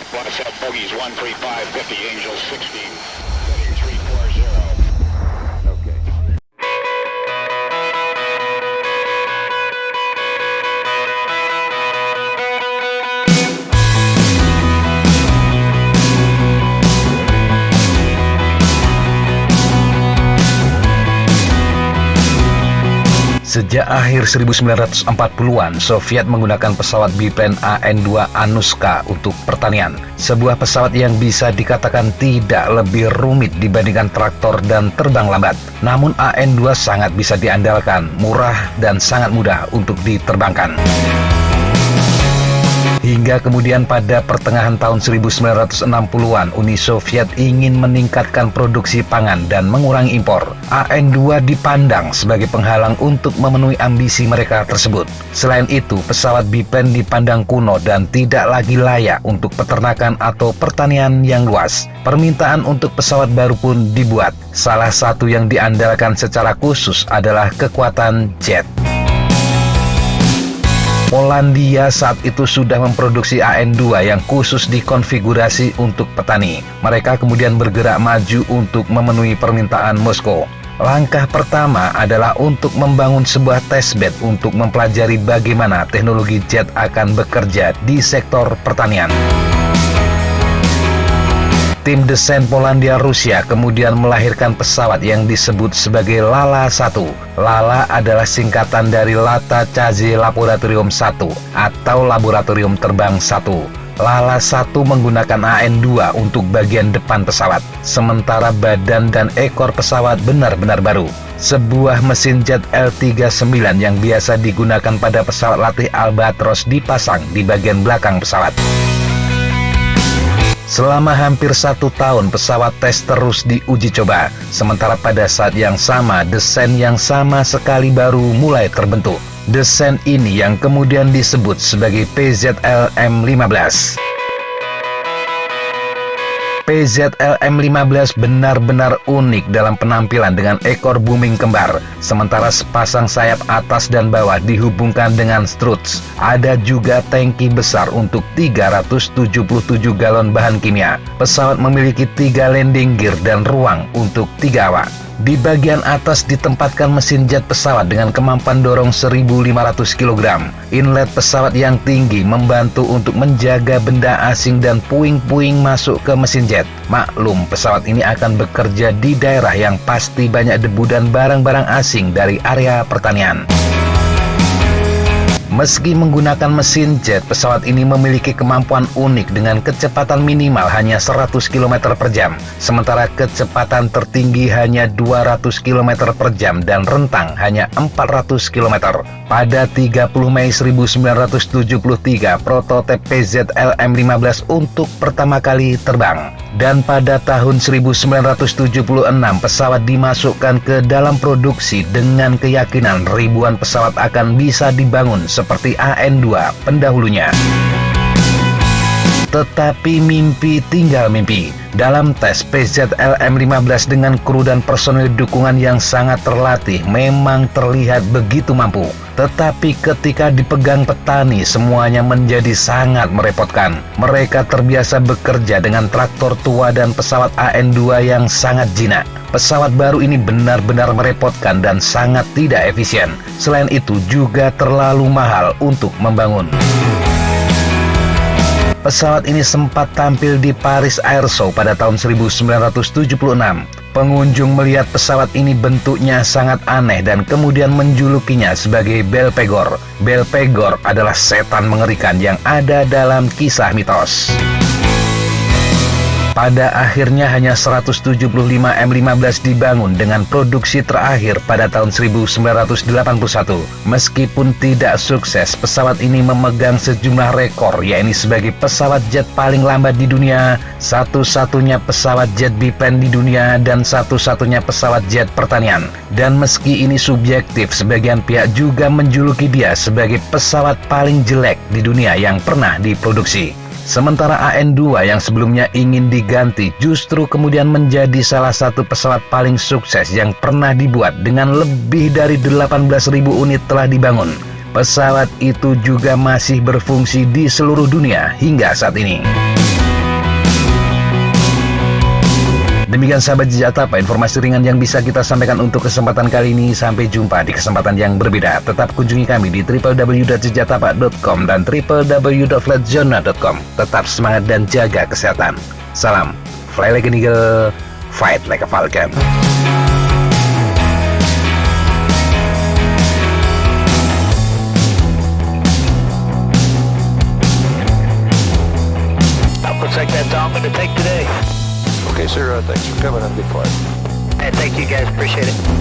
Watch out, bogeys 135, 50, Angel 16, heading 340. Okay. Sejak akhir 1940-an, Soviet menggunakan pesawat biplane AN-2 Anushka untuk pertanian. Sebuah pesawat yang bisa dikatakan tidak lebih rumit dibandingkan traktor dan terbang lambat. Namun AN-2 sangat bisa diandalkan, murah dan sangat mudah untuk diterbangkan. Hingga kemudian pada pertengahan tahun 1960-an, Uni Soviet ingin meningkatkan produksi pangan dan mengurangi impor. AN-2 dipandang sebagai penghalang untuk memenuhi ambisi mereka tersebut. Selain itu, pesawat biplane dipandang kuno dan tidak lagi layak untuk peternakan atau pertanian yang luas. Permintaan untuk pesawat baru pun dibuat. Salah satu yang diandalkan secara khusus adalah kekuatan jet. Polandia saat itu sudah memproduksi AN-2 yang khusus dikonfigurasi untuk petani. Mereka kemudian bergerak maju untuk memenuhi permintaan Moskow. Langkah pertama adalah untuk membangun sebuah testbed untuk mempelajari bagaimana teknologi jet akan bekerja di sektor pertanian. Tim desain Polandia Rusia kemudian melahirkan pesawat yang disebut sebagai Lala-1. Lala adalah singkatan dari Lata Chazy Laboratorium 1 atau Laboratorium Terbang 1. Lala-1 menggunakan AN-2 untuk bagian depan pesawat, sementara badan dan ekor pesawat benar-benar baru. Sebuah mesin jet L-39 yang biasa digunakan pada pesawat latih Albatros dipasang di bagian belakang pesawat. Selama hampir 1 tahun pesawat tes terus diuji coba, sementara pada saat yang sama desain yang sama sekali baru mulai terbentuk. Desain ini yang kemudian disebut sebagai PZLM-15. PZLM-15 benar-benar unik dalam penampilan dengan ekor booming kembar, sementara sepasang sayap atas dan bawah dihubungkan dengan struts. Ada juga tangki besar untuk 377 galon bahan kimia. Pesawat memiliki 3 landing gear dan ruang untuk 3 awak. Di bagian atas ditempatkan mesin jet pesawat dengan kemampuan dorong 1.500 kg. Inlet pesawat yang tinggi membantu untuk menjaga benda asing dan puing-puing masuk ke mesin jet. Maklum, pesawat ini akan bekerja di daerah yang pasti banyak debu dan barang-barang asing dari area pertanian. Meski menggunakan mesin jet, pesawat ini memiliki kemampuan unik dengan kecepatan minimal hanya 100 km per jam, sementara kecepatan tertinggi hanya 200 km per jam dan rentang hanya 400 km. Pada 30 Mei 1973, prototipe PZLM-15 untuk pertama kali terbang. Dan pada tahun 1976, pesawat dimasukkan ke dalam produksi dengan keyakinan ribuan pesawat akan bisa dibangun seperti AN-2 pendahulunya. Tetapi mimpi tinggal mimpi. Dalam tes, PZLM-15 dengan kru dan personil dukungan yang sangat terlatih memang terlihat begitu mampu. Tetapi ketika dipegang petani, semuanya menjadi sangat merepotkan. Mereka terbiasa bekerja dengan traktor tua dan pesawat AN-2 yang sangat jinak. Pesawat baru ini benar-benar merepotkan dan sangat tidak efisien. Selain itu juga terlalu mahal untuk membangun. Pesawat ini sempat tampil di Paris Air Show pada tahun 1976. Pengunjung melihat pesawat ini bentuknya sangat aneh dan kemudian menjulukinya sebagai Belphegor. Belphegor adalah setan mengerikan yang ada dalam kisah mitos. Pada akhirnya hanya 175 M15 dibangun dengan produksi terakhir pada tahun 1981. Meskipun tidak sukses, pesawat ini memegang sejumlah rekor, yaitu sebagai pesawat jet paling lambat di dunia, satu-satunya pesawat jet biplane di dunia, dan satu-satunya pesawat jet pertanian. Dan meski ini subjektif, sebagian pihak juga menjuluki dia sebagai pesawat paling jelek di dunia yang pernah diproduksi. Sementara AN-2 yang sebelumnya ingin diganti justru kemudian menjadi salah satu pesawat paling sukses yang pernah dibuat dengan lebih dari 18.000 unit telah dibangun. Pesawat itu juga masih berfungsi di seluruh dunia hingga saat ini. Demikian sahabat Jejak Tapa, informasi ringan yang bisa kita sampaikan untuk kesempatan kali ini. Sampai jumpa di kesempatan yang berbeda. Tetap kunjungi kami di www.jejaktapa.com dan www.flatzona.com. Tetap semangat dan jaga kesehatan. Salam, fly like an eagle, fight like a falcon. Looks like that's all I'm going to take today. Okay, sir. Thanks for coming on. Good flight. And thank you guys. Appreciate it.